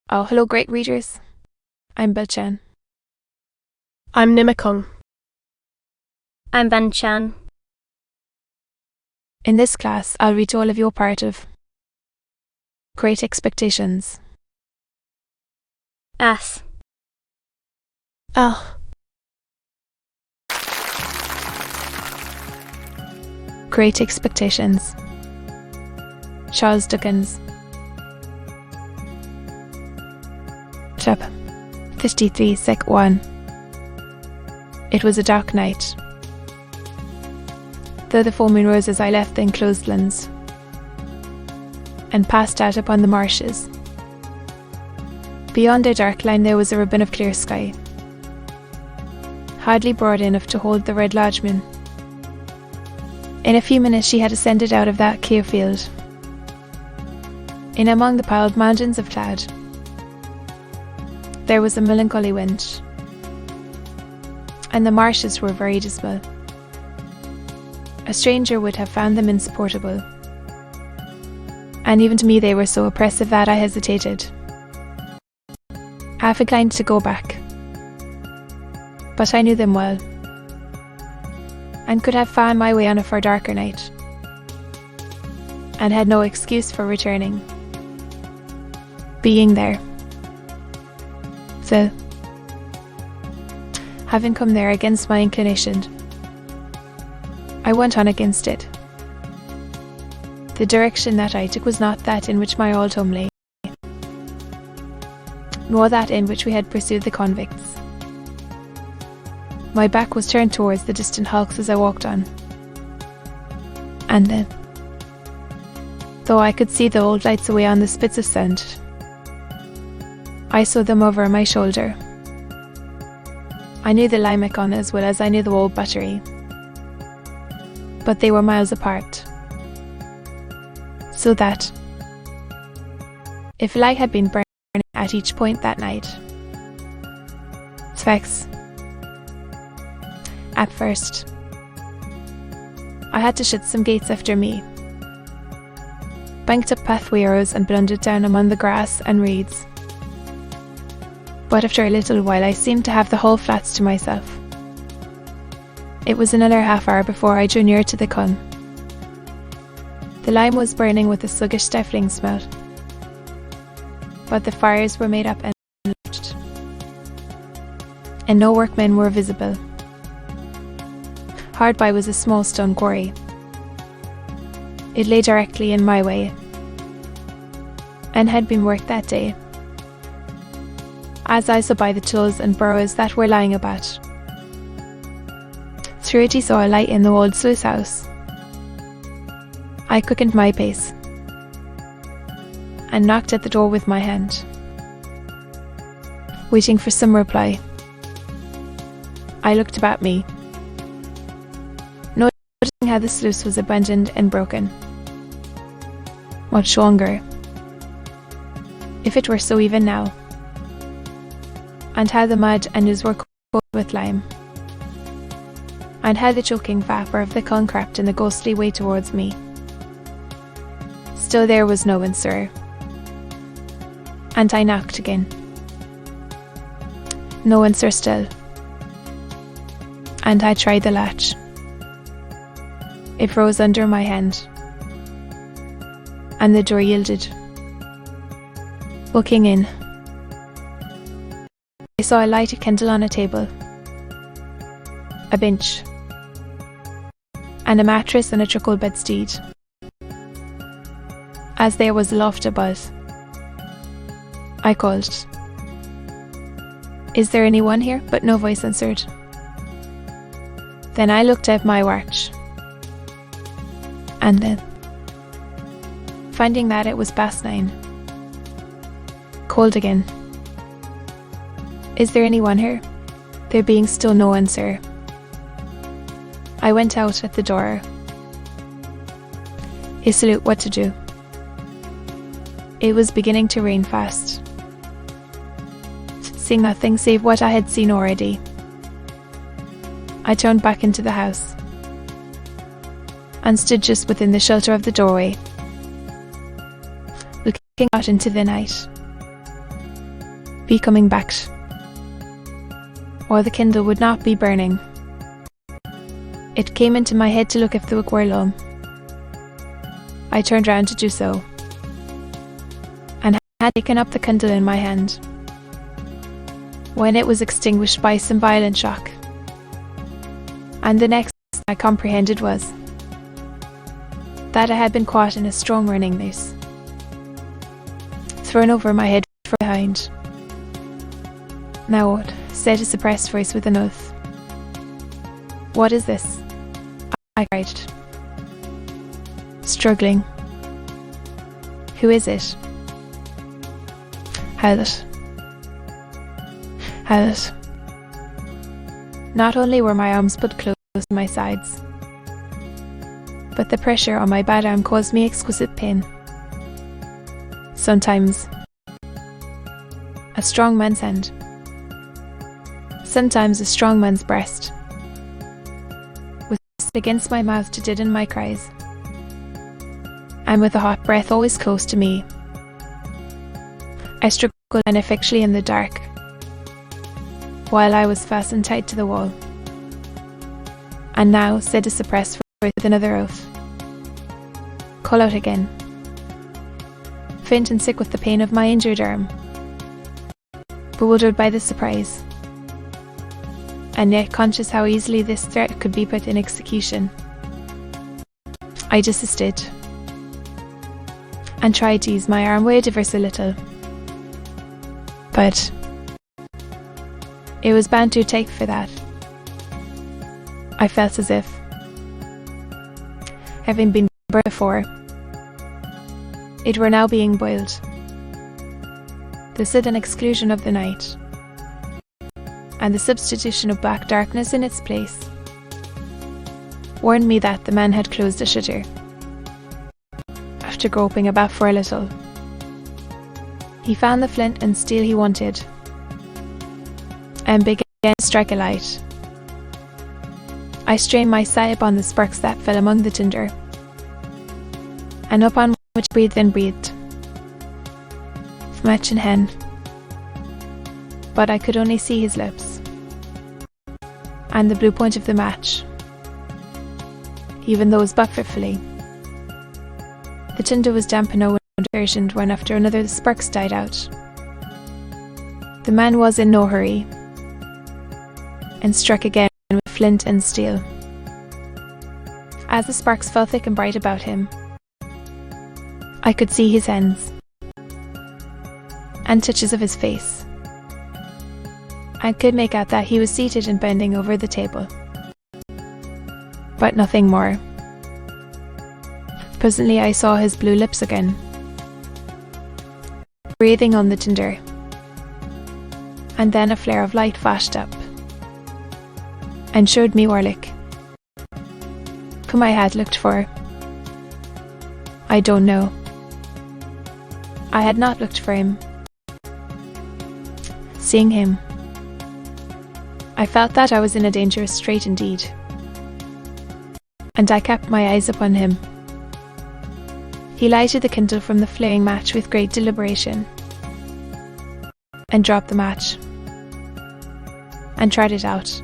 Oh, hello, great readers. I'm Belchan. I'm Nimakong. I'm Ben Chan. In this class, I'll read to all of you a part of Great Expectations. S. L. Great Expectations. Charles Dickens. Chap. 53 Sec 1. It was a dark night. Though the full moon rose as I left the enclosed lands and passed out upon the marshes. Beyond a dark line there was a ribbon of clear sky, hardly broad enough to hold the red lodge moon. In a few minutes she had ascended out of that clear field, in among the piled mountains of cloud. There was a melancholy wind, and the marshes were very dismal. A stranger would have found them insupportable, and even to me they were so oppressive that I hesitated, half inclined to go back. But I knew them well, and could have found my way on a far darker night, and had no excuse for returning, being there. So, having come there against my inclination, I went on against it. The direction that I took was not that in which my old home lay, nor that in which we had pursued the convicts. My back was turned towards the distant hulks as I walked on, and then, though I could see the old lights away on the spits of sand, I saw them over my shoulder. I knew the Limekon as well as I knew the old battery, but they were miles apart, so that, if a light had been burning at each point that night, Svex, at first, I had to shut some gates after me, banked up pathway arrows and blundered down among the grass and reeds. But after a little while I seemed to have the whole flats to myself. It was another half hour before I drew near to the Con. The lime was burning with a sluggish stifling smell, but the fires were made up and lit, and no workmen were visible. Hard by was a small stone quarry. It lay directly in my way, and had been worked that day. As I saw by the tools and burrows that were lying about, through it he saw a light in the old sluice house. I quickened my pace, and knocked at the door with my hand, waiting for some reply. I looked about me, noticing how the sluice was abandoned and broken, much longer, if it were so even now, and how the mud and ooze were coated with lime, and how the choking vapour of the Con crept in the ghostly way towards me. Still there was no answer, and I knocked again. No answer still, and I tried the latch. It rose under my hand, and the door yielded. Looking in, I saw a lighted candle on a table, a bench, and a mattress and a truckle bedstead. As there was a loft above, I called, "Is there anyone here?" But no voice answered. Then I looked at my watch, and then, finding that it was past 9, called again, "Is there anyone here?" There being still no answer, I went out at the door. Irresolute what to do. It was beginning to rain fast. Seeing nothing save what I had seen already, I turned back into the house, and stood just within the shelter of the doorway, looking out into the night. be coming back, or the Kindle would not be burning. It came into my head to look if the wick were low. I turned round to do so, and had taken up the Kindle in my hand, when it was extinguished by some violent shock. And the next I comprehended was that I had been caught in a strong running noose, thrown over my head from behind. "Now what?" said a suppressed voice with an oath. "What is this?" I cried, struggling. "Who is it?" Aloud. Aloud. Not only were my arms put close to my sides, but the pressure on my bad arm caused me exquisite pain. Sometimes a strong man's hand, sometimes a strong man's breast, was against my mouth to deaden my cries, and with a hot breath always close to me, I struggled ineffectually in the dark, while I was fastened tight to the wall. "And now," said a suppressed voice with another oath, "call out again." Faint and sick with the pain of my injured arm, bewildered by the surprise, and yet conscious how easily this threat could be put in execution, I desisted, and tried to use my arm weight ever so little. But it was bound too tight for that. I felt as if, having been burned before, it were now being boiled. The sudden exclusion of the night, and the substitution of black darkness in its place, warned me that the man had closed the shutter. After groping about for a little, he found the flint and steel he wanted, and began to strike a light. I strained my sight upon the sparks that fell among the tinder, and upon which breathed and breathed, match in hand. But I could only see his lips, and the blue point of the match, even though it was but fitfully. The tinder was damp and urgent when after another the sparks died out. The man was in no hurry, and struck again with flint and steel. As the sparks fell thick and bright about him, I could see his hands, and touches of his face, and could make out that he was seated and bending over the table, but nothing more. Presently I saw his blue lips again, breathing on the tinder, and then a flare of light flashed up, and showed me Warlick, whom I had looked for. I don't know. I had not looked for him. Seeing him, I felt that I was in a dangerous strait indeed, and I kept my eyes upon him. He lighted the kindle from the flaring match with great deliberation, and dropped the match, and tried it out.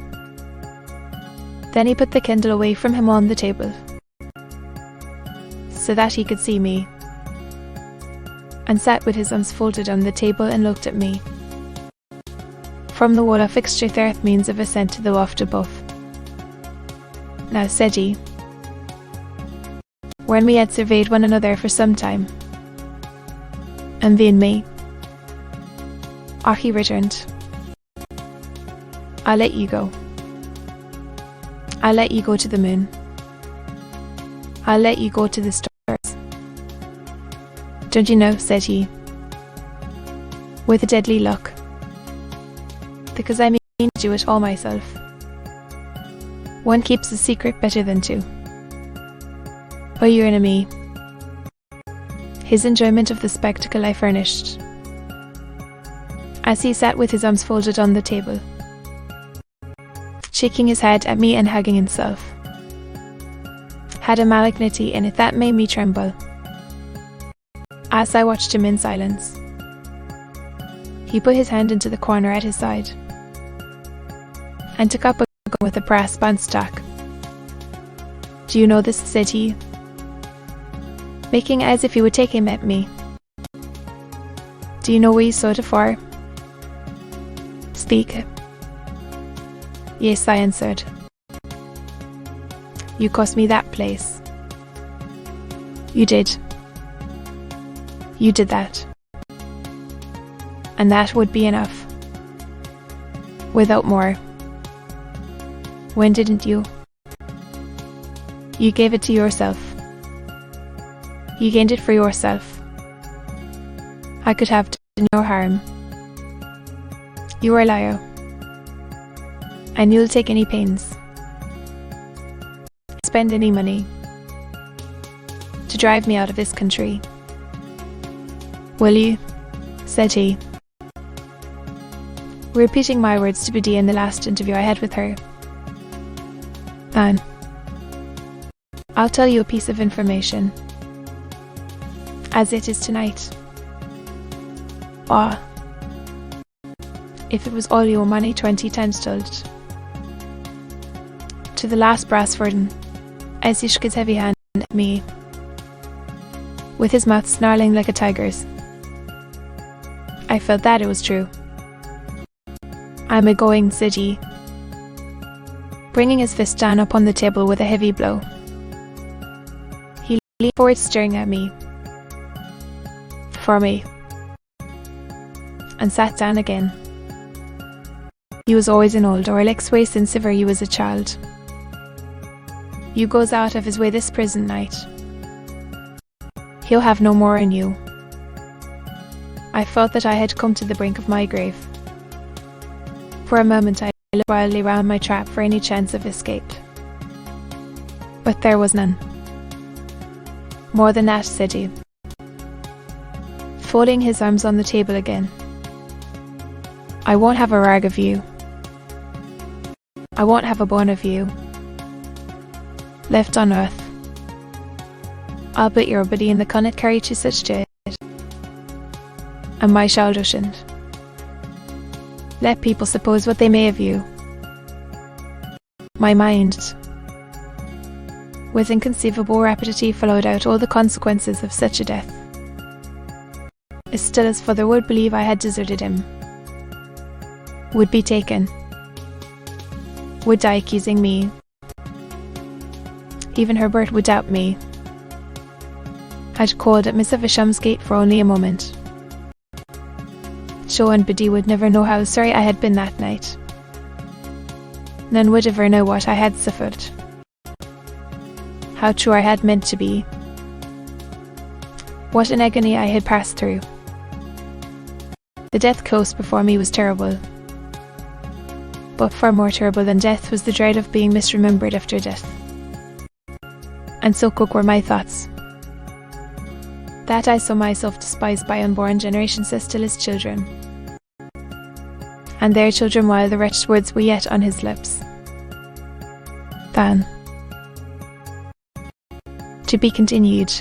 Then he put the kindle away from him on the table, so that he could see me, and sat with his arms folded on the table and looked at me. From the wall a fixture there means of ascent to the loft above. "Now," said he, when we had surveyed one another for some time, and then me, he returned, "I'll let you go. I'll let you go to the moon. I'll let you go to the stars. Don't you know," said he, with a deadly look, "because I mean to do it all myself. One keeps a secret better than two. Oh, your enemy." His enjoyment of the spectacle I furnished, as he sat with his arms folded on the table, shaking his head at me and hugging himself, had a malignity in it that made me tremble. As I watched him in silence, He put his hand into the corner at his side and took up a gun with a brass band stock. "Do you know this?" said he, making as if he would take him at me. "Do you know where you sold it for?" "Speak." "Yes," I answered. "You cost me that place." "You did. You did that. And that would be enough. Without more. When didn't you? You gave it to yourself. You gained it for yourself. I could have done no harm. You are a liar. And you'll take any pains, spend any money, to drive me out of this country. Will you?" said he, repeating my words to Biddy in the last interview I had with her. "Anne, I'll tell you a piece of information, as it is tonight. Ah, if it was all your money 20 times told." To the last brass burden, as he shook his heavy hand at me, with his mouth snarling like a tiger's. I felt that it was true. "I'm a-going," said he, bringing his fist down upon the table with a heavy blow. He leaned forward, staring at me, for me, and sat down again. He was always an old Orlex way since ever he was a child. You goes out of his way this present night. He'll have no more in you. I felt that I had come to the brink of my grave. For a moment I looked wildly round my trap for any chance of escape. But there was none. "More than that," said he, folding his arms on the table again. "I won't have a rag of you. I won't have a bone of you left on earth. I'll put your body in the cunnet carry to such dead, and my shall shouldn't. Let people suppose what they may of you. My mind, with inconceivable rapidity, followed out all the consequences of such a death. As still as father would believe I had deserted him, would be taken, would die accusing me. Even Herbert would doubt me. I'd called at Miss Avisham's gate for only a moment. Joe and Biddy would never know how sorry I had been that night. None would ever know what I had suffered, how true I had meant to be, what an agony I had passed through. The death close before me was terrible, but far more terrible than death was the dread of being misremembered after death. And so quick were my thoughts, that I saw myself despised by unborn generations as still as children, and their children while the wretched words were yet on his lips. Van. To be continued.